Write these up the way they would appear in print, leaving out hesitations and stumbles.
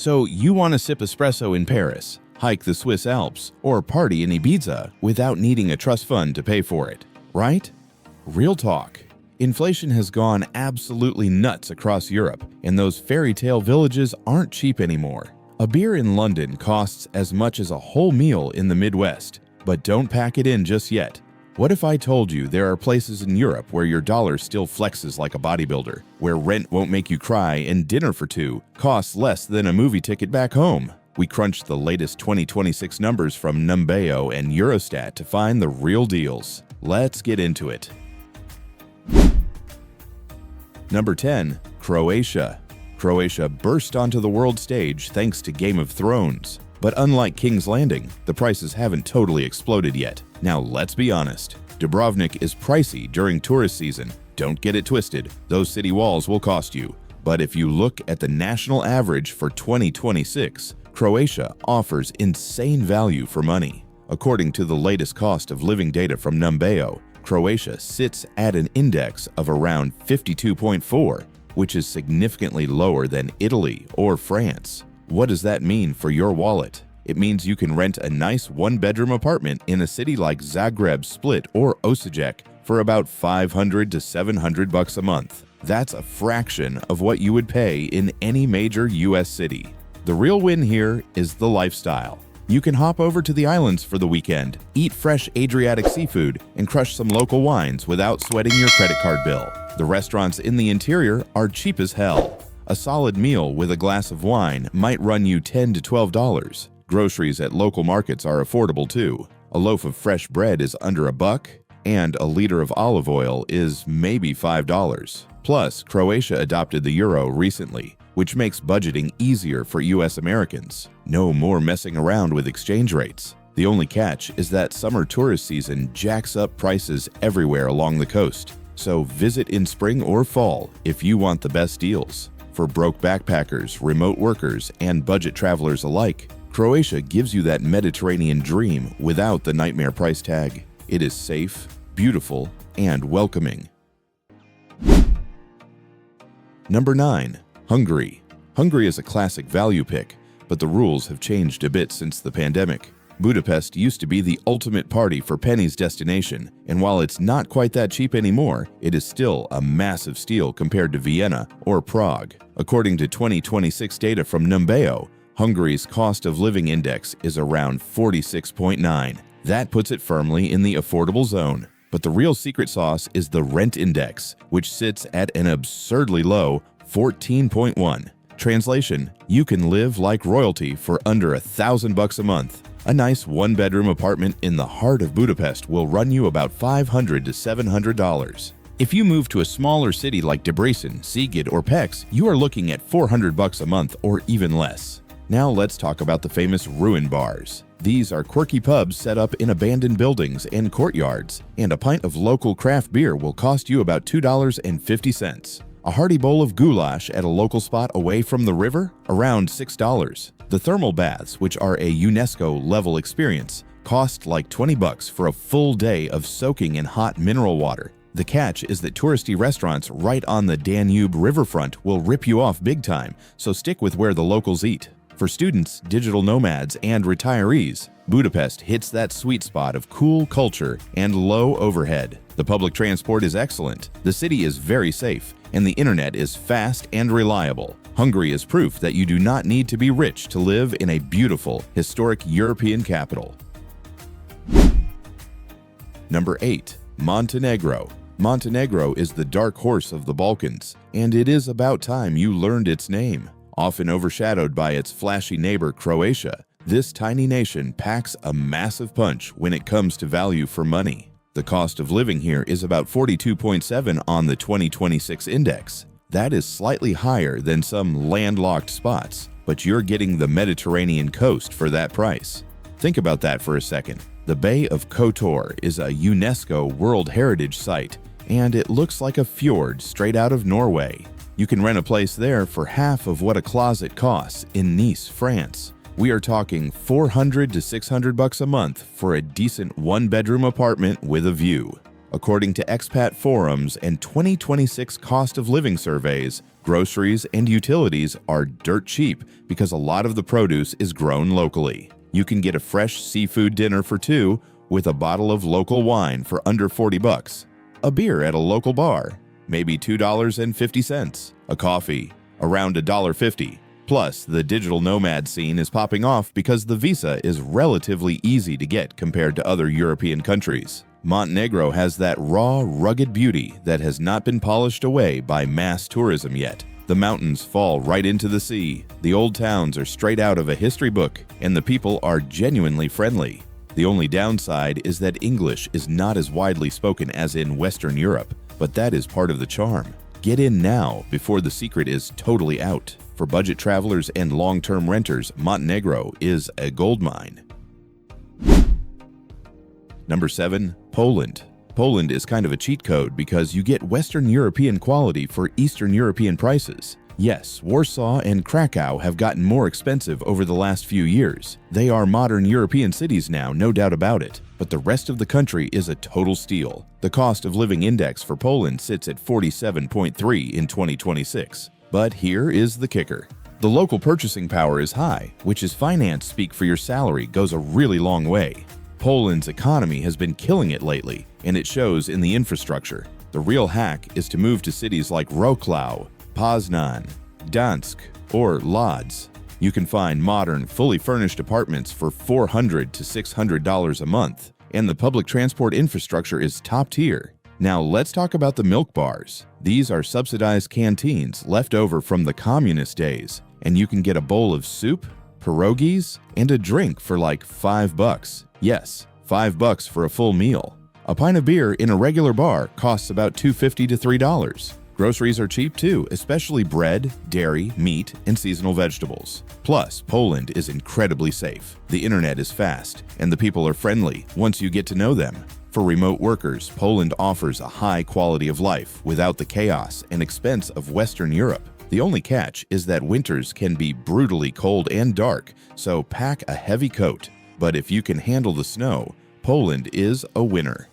So you want to sip espresso in Paris, hike the Swiss Alps, or party in Ibiza without needing a trust fund to pay for it, right? Real talk. Inflation has gone absolutely nuts across Europe, and those fairy tale villages aren't cheap anymore. A beer in London costs as much as a whole meal in the Midwest, but don't pack it in just yet. What if I told you there are places in Europe where your dollar still flexes like a bodybuilder, where rent won't make you cry and dinner for two costs less than a movie ticket back home? We crunched the latest 2026 numbers from Numbeo and Eurostat to find the real deals. Let's get into it. Number 10. Croatia. Croatia burst onto the world stage thanks to Game of Thrones. But unlike King's Landing, the prices haven't totally exploded yet. Now let's be honest, Dubrovnik is pricey during tourist season. Don't get it twisted, those city walls will cost you. But if you look at the national average for 2026, Croatia offers insane value for money. According to the latest cost of living data from Numbeo, Croatia sits at an index of around 52.4, which is significantly lower than Italy or France. What does that mean for your wallet? It means you can rent a nice one-bedroom apartment in a city like Zagreb, Split, or Osijek for about $500 to $700 a month. That's a fraction of what you would pay in any major US city. The real win here is the lifestyle. You can hop over to the islands for the weekend, eat fresh Adriatic seafood, and crush some local wines without sweating your credit card bill. The restaurants in the interior are cheap as hell. A solid meal with a glass of wine might run you $10 to $12. Groceries at local markets are affordable too. A loaf of fresh bread is under $1, and a liter of olive oil is maybe $5. Plus, Croatia adopted the euro recently, which makes budgeting easier for US Americans. No more messing around with exchange rates. The only catch is that summer tourist season jacks up prices everywhere along the coast. So visit in spring or fall if you want the best deals. For broke backpackers, remote workers, and budget travelers alike, Croatia gives you that Mediterranean dream without the nightmare price tag. It is safe, beautiful, and welcoming. Number 9. Hungary. Hungary is a classic value pick, but the rules have changed a bit since the pandemic. Budapest used to be the ultimate party for pennies destination, and while it's not quite that cheap anymore, it is still a massive steal compared to Vienna or Prague. According to 2026 data from Numbeo, Hungary's cost of living index is around 46.9. That puts it firmly in the affordable zone. But the real secret sauce is the rent index, which sits at an absurdly low 14.1. Translation: you can live like royalty for under $1,000 a month. A nice one-bedroom apartment in the heart of Budapest will run you about $500 to $700. If you move to a smaller city like Debrecen, Szeged, or Pécs, you are looking at $400 a month or even less. Now let's talk about the famous ruin bars. These are quirky pubs set up in abandoned buildings and courtyards, and a pint of local craft beer will cost you about $2.50. A hearty bowl of goulash at a local spot away from the river? Around $6. The thermal baths, which are a UNESCO-level experience, cost like $20 for a full day of soaking in hot mineral water. The catch is that touristy restaurants right on the Danube riverfront will rip you off big time, so stick with where the locals eat. For students, digital nomads, and retirees, Budapest hits that sweet spot of cool culture and low overhead. The public transport is excellent, the city is very safe, and the internet is fast and reliable. Hungary is proof that you do not need to be rich to live in a beautiful, historic European capital. Number 8. Montenegro. Montenegro is the dark horse of the Balkans, and it is about time you learned its name. Often overshadowed by its flashy neighbor Croatia, this tiny nation packs a massive punch when it comes to value for money. The cost of living here is about 42.7 on the 2026 index. That is slightly higher than some landlocked spots, but you're getting the Mediterranean coast for that price. Think about that for a second. The Bay of Kotor is a UNESCO World Heritage Site, and it looks like a fjord straight out of Norway. You can rent a place there for half of what a closet costs in Nice, France. We are talking $400 to $600 a month for a decent one-bedroom apartment with a view. According to expat forums and 2026 cost of living surveys, Groceries and utilities are dirt cheap because a lot of the produce is grown locally. You can get a fresh seafood dinner for two with a bottle of local wine for under $40, a beer at a local bar, maybe $2.50, a coffee, around $1.50. Plus, the digital nomad scene is popping off because the visa is relatively easy to get compared to other European countries. Montenegro has that raw, rugged beauty that has not been polished away by mass tourism yet. The mountains fall right into the sea, the old towns are straight out of a history book, and the people are genuinely friendly. The only downside is that English is not as widely spoken as in Western Europe, but that is part of the charm. Get in now before the secret is totally out. For budget travelers and long-term renters, Montenegro is a goldmine. Number 7. Poland. Poland is kind of a cheat code because you get Western European quality for Eastern European prices. Yes, Warsaw and Krakow have gotten more expensive over the last few years. They are modern European cities now, no doubt about it. But the rest of the country is a total steal. The cost of living index for Poland sits at 47.3 in 2026. But here is the kicker. The local purchasing power is high, which is finance speak for your salary goes a really long way. Poland's economy has been killing it lately, and it shows in the infrastructure. The real hack is to move to cities like Wrocław, Poznan, Gdansk, or Lodz. You can find modern, fully furnished apartments for $400 to $600 a month, and the public transport infrastructure is top tier. Now let's talk about the milk bars. These are subsidized canteens left over from the communist days, and you can get a bowl of soup, pierogies, and a drink for like $5. Yes, $5 for a full meal. A pint of beer in a regular bar costs about $2.50 to $3. Groceries are cheap too, especially bread, dairy, meat, and seasonal vegetables. Plus, Poland is incredibly safe. The internet is fast, and the people are friendly once you get to know them. For remote workers, Poland offers a high quality of life without the chaos and expense of Western Europe. The only catch is that winters can be brutally cold and dark, so pack a heavy coat. But if you can handle the snow, Poland is a winner.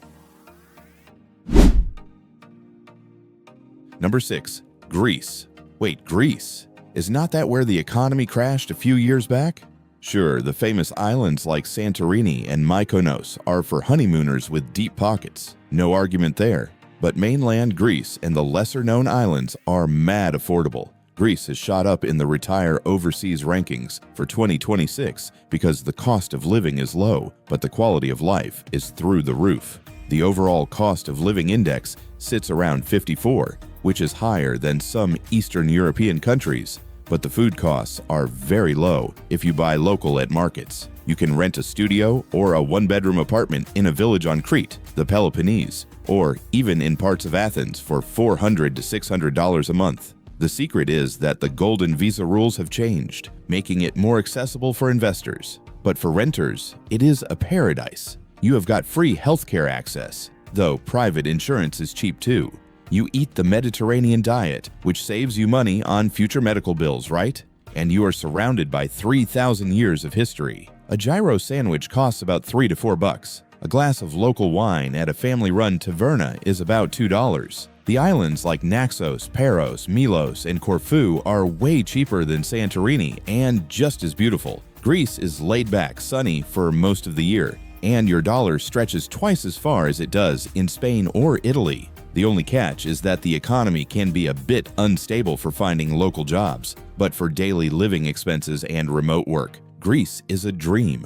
Number 6. Greece. Wait, Greece? Is not that where the economy crashed a few years back? Sure, the famous islands like Santorini and Mykonos are for honeymooners with deep pockets. No argument there. But mainland Greece and the lesser-known islands are mad affordable. Greece has shot up in the Retire Overseas rankings for 2026 because the cost of living is low, but the quality of life is through the roof. The overall cost of living index sits around 54, which is higher than some Eastern European countries, but the food costs are very low if you buy local at markets. You can rent a studio or a one-bedroom apartment in a village on Crete, the Peloponnese, or even in parts of Athens for $400 to $600 a month. The secret is that the golden visa rules have changed, making it more accessible for investors. But for renters, it is a paradise. You have got free healthcare access, though private insurance is cheap too. You eat the Mediterranean diet, which saves you money on future medical bills, right? And you are surrounded by 3,000 years of history. A gyro sandwich costs about $3 to $4. A glass of local wine at a family-run taverna is about $2. The islands like Naxos, Paros, Milos, and Corfu are way cheaper than Santorini and just as beautiful. Greece is laid back, sunny for most of the year, and your dollar stretches twice as far as it does in Spain or Italy. The only catch is that the economy can be a bit unstable for finding local jobs, but for daily living expenses and remote work, Greece is a dream.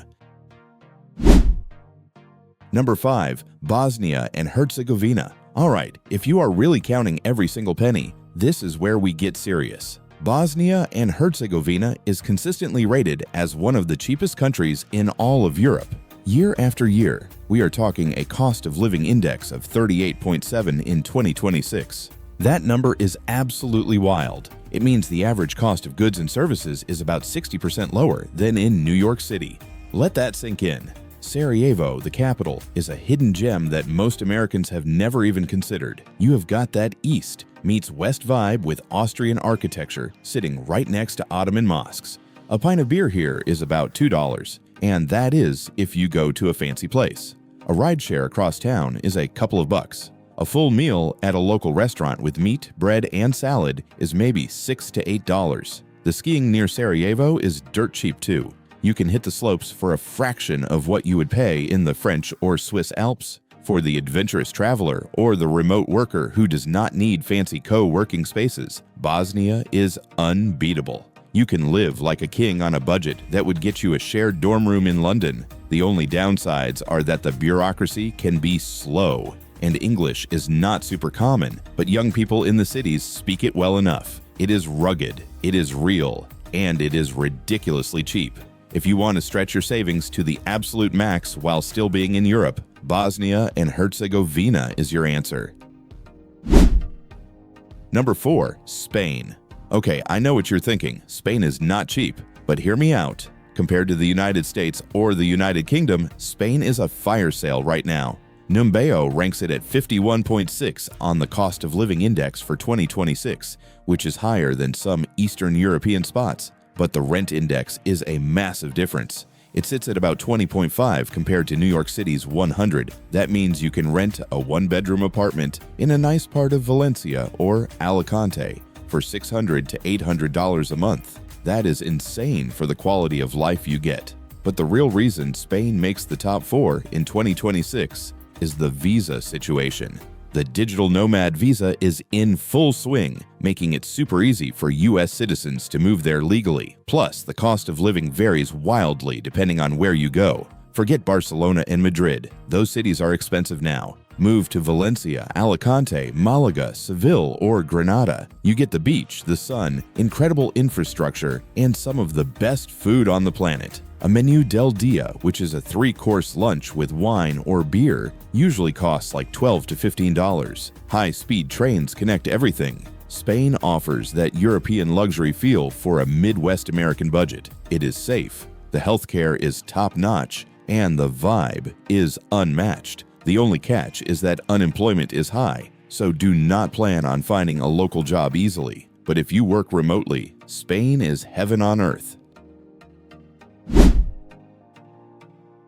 Number 5. Bosnia and Herzegovina. Alright, if you are really counting every single penny, this is where we get serious. Bosnia and Herzegovina is consistently rated as one of the cheapest countries in all of Europe. Year after year, we are talking a cost of living index of 38.7 in 2026. That number is absolutely wild. It means the average cost of goods and services is about 60% lower than in New York City. Let that sink in. Sarajevo, the capital, is a hidden gem that most Americans have never even considered. You have got that East meets West vibe with Austrian architecture sitting right next to Ottoman mosques. A pint of beer here is about $2, and that is if you go to a fancy place. A rideshare across town is a couple of bucks. A full meal at a local restaurant with meat, bread, and salad is maybe $6 to $8. The skiing near Sarajevo is dirt cheap too. You can hit the slopes for a fraction of what you would pay in the French or Swiss Alps. For the adventurous traveler or the remote worker who does not need fancy co-working spaces, Bosnia is unbeatable. You can live like a king on a budget that would get you a shared dorm room in London. The only downsides are that the bureaucracy can be slow, and English is not super common, but young people in the cities speak it well enough. It is rugged, it is real, and it is ridiculously cheap. If you want to stretch your savings to the absolute max while still being in Europe, Bosnia and Herzegovina is your answer. Number 4, Spain. Okay, I know what you're thinking. Spain is not cheap, but hear me out. Compared to the United States or the United Kingdom, Spain is a fire sale right now. Numbeo ranks it at 51.6 on the cost of living index for 2026, which is higher than some Eastern European spots. But the rent index is a massive difference. It sits at about 20.5 compared to New York City's 100. That means you can rent a one-bedroom apartment in a nice part of Valencia or Alicante for $600 to $800 a month. That is insane for the quality of life you get. But the real reason Spain makes the top 4 in 2026 is the visa situation. The digital nomad visa is in full swing, making it super easy for US citizens to move there legally. Plus, the cost of living varies wildly depending on where you go. Forget Barcelona and Madrid. Those cities are expensive now. Move to Valencia, Alicante, Malaga, Seville, or Granada. You get the beach, the sun, incredible infrastructure, and some of the best food on the planet. A menu del dia, which is a 3-course lunch with wine or beer, usually costs like $12 to $15. High-speed trains connect everything. Spain offers that European luxury feel for a Midwest American budget. It is safe, the healthcare is top-notch, and the vibe is unmatched. The only catch is that unemployment is high, so do not plan on finding a local job easily. But if you work remotely, Spain is heaven on earth.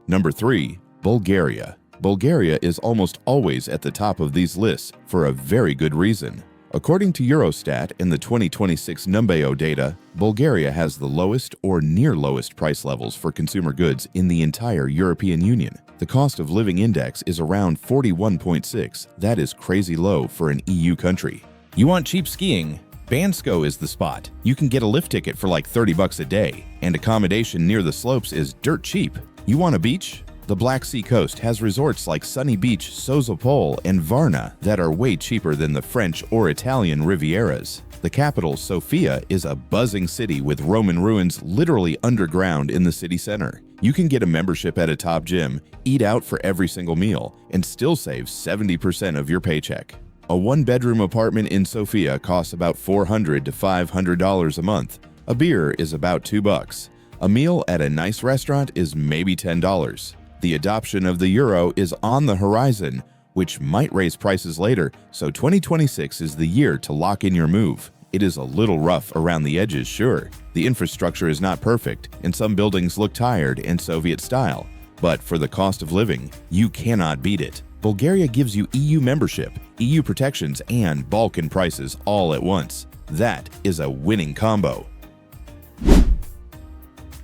Number 3, Bulgaria. Bulgaria is almost always at the top of these lists for a very good reason. According to Eurostat and the 2026 Numbeo data, Bulgaria has the lowest or near lowest price levels for consumer goods in the entire European Union. The cost of living index is around 41.6. That is crazy low for an EU country. You want cheap skiing? Bansko is the spot. You can get a lift ticket for like $30 a day, and accommodation near the slopes is dirt cheap. You want a beach? The Black Sea coast has resorts like Sunny Beach, Sozopol, and Varna that are way cheaper than the French or Italian Rivieras. The capital, Sofia, is a buzzing city with Roman ruins literally underground in the city center. You can get a membership at a top gym, eat out for every single meal, and still save 70% of your paycheck. A one-bedroom apartment in Sofia costs about $400 to $500 a month. A beer is about $2. A meal at a nice restaurant is maybe $10. The adoption of the euro is on the horizon, which might raise prices later, so 2026 is the year to lock in your move. It is a little rough around the edges, sure. The infrastructure is not perfect, and some buildings look tired and Soviet style. But for the cost of living, you cannot beat it. Bulgaria gives you EU membership, EU protections, and Balkan prices all at once. That is a winning combo.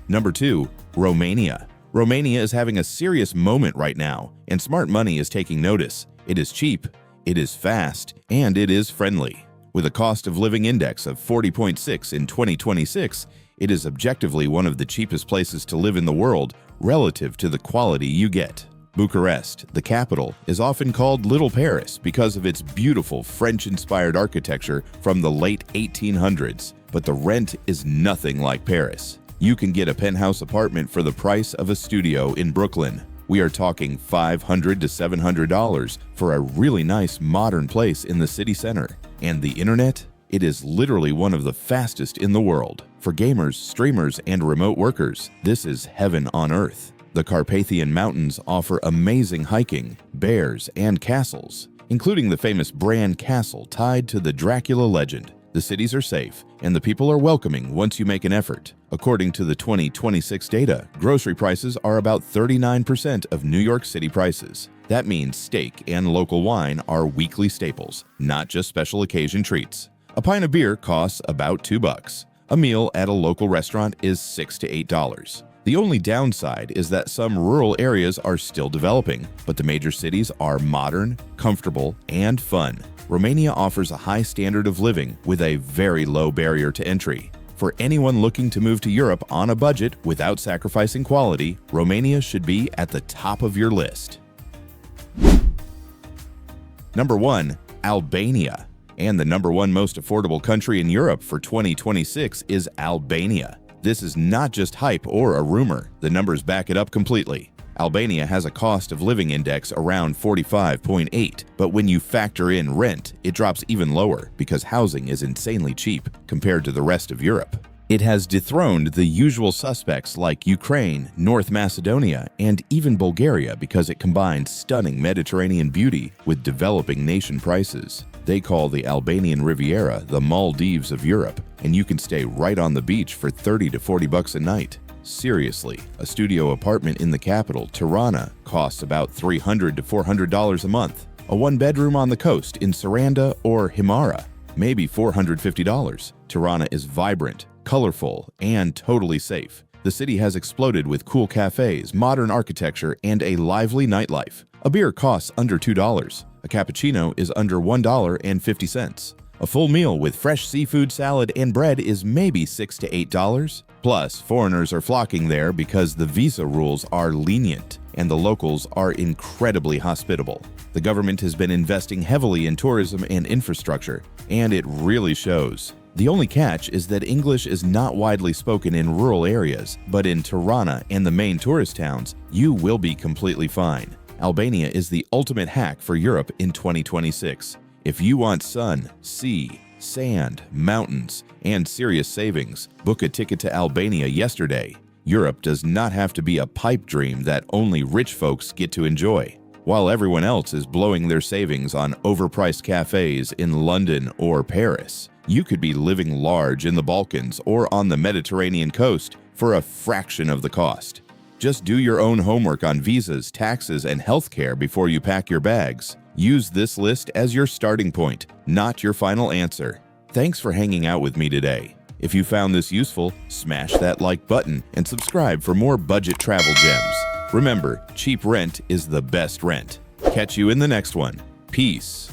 Number 2, Romania. Romania is having a serious moment right now, and smart money is taking notice. It is cheap, it is fast, and it is friendly. With a cost of living index of 40.6 in 2026, it is objectively one of the cheapest places to live in the world relative to the quality you get. Bucharest, the capital, is often called Little Paris because of its beautiful French-inspired architecture from the late 1800s, but the rent is nothing like Paris. You can get a penthouse apartment for the price of a studio in Brooklyn. We are talking $500 to $700 for a really nice modern place in the city center. And the internet? It is literally one of the fastest in the world. For gamers, streamers, and remote workers, this is heaven on earth. The Carpathian Mountains offer amazing hiking, bears, and castles, including the famous Bran Castle tied to the Dracula legend. The cities are safe, and the people are welcoming once you make an effort. According to the 2026 data, grocery prices are about 39% of New York City prices. That means steak and local wine are weekly staples, not just special occasion treats. A pint of beer costs about $2. A meal at a local restaurant is $6 to $8. The only downside is that some rural areas are still developing, but the major cities are modern, comfortable, and fun. Romania offers a high standard of living with a very low barrier to entry. For anyone looking to move to Europe on a budget without sacrificing quality, Romania should be at the top of your list. Number 1. Albania. And the number 1 most affordable country in Europe for 2026 is Albania. This is not just hype or a rumor, the numbers back it up completely. Albania has a cost of living index around 45.8, but when you factor in rent, it drops even lower because housing is insanely cheap compared to the rest of Europe. It has dethroned the usual suspects like Ukraine, North Macedonia, and even Bulgaria because it combines stunning Mediterranean beauty with developing nation prices. They call the Albanian Riviera the Maldives of Europe, and you can stay right on the beach for $30 to $40 a night. Seriously, a studio apartment in the capital, Tirana, costs about $300 to $400 a month. A one-bedroom on the coast in Saranda or Himara, maybe $450. Tirana is vibrant, colorful, and totally safe. The city has exploded with cool cafes, modern architecture, and a lively nightlife. A beer costs under $2. A cappuccino is under $1.50. A full meal with fresh seafood, salad, and bread is maybe $6 to $8. Plus, foreigners are flocking there because the visa rules are lenient and the locals are incredibly hospitable. The government has been investing heavily in tourism and infrastructure, and it really shows. The only catch is that English is not widely spoken in rural areas, but in Tirana and the main tourist towns, you will be completely fine. Albania is the ultimate hack for Europe in 2026. If you want sun, sea, sand, mountains, and serious savings, book a ticket to Albania yesterday. Europe does not have to be a pipe dream that only rich folks get to enjoy. While everyone else is blowing their savings on overpriced cafes in London or Paris, you could be living large in the Balkans or on the Mediterranean coast for a fraction of the cost. Just do your own homework on visas, taxes, and healthcare before you pack your bags. Use this list as your starting point, not your final answer. Thanks for hanging out with me today. If you found this useful, smash that like button and subscribe for more budget travel gems. Remember, cheap rent is the best rent. Catch you in the next one. Peace.